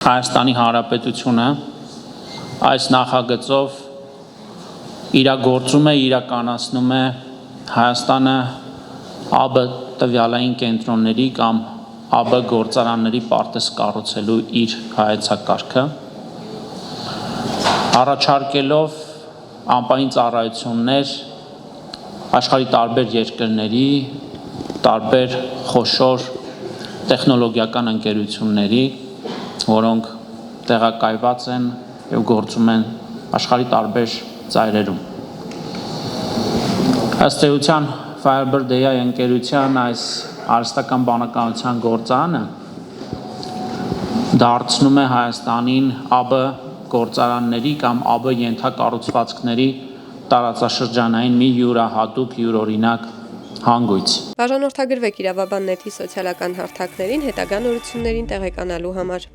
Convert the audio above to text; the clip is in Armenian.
Հայաստանի Հանրապետությունը այս նախագծով իրագործում է, իրականացնում է Հայաստանը ԱԲ տվյալային կենտրոնների կամ ԱԲ գործարանների պարտեզ կառուցելու իր հայեցակարգը, առաջարկելով անպայման ծառայություններ աշխարհի տարբեր երկրների, տարբեր խոշոր տեխնոլոգիական ընկերությունների, որոնք տեղակայված են և գործում են աշխարհի տարբեր ծայրերում։ Ըստ էության Firebird-AI ընկերության այս արհեստական բանականության գործարանը դարձնում է Հայաստանին ԱԲ գործարանների կամ ԱԲ ենթակառուցվածքների տարածաշրջանային մի յուրահատուկ, յուրօրինակ հանգույց։ Բաժանորդագրվեք Իրավաբան նեթի սոցիալական հարթակներին հետագա նորություններին տեղեկանալու համար։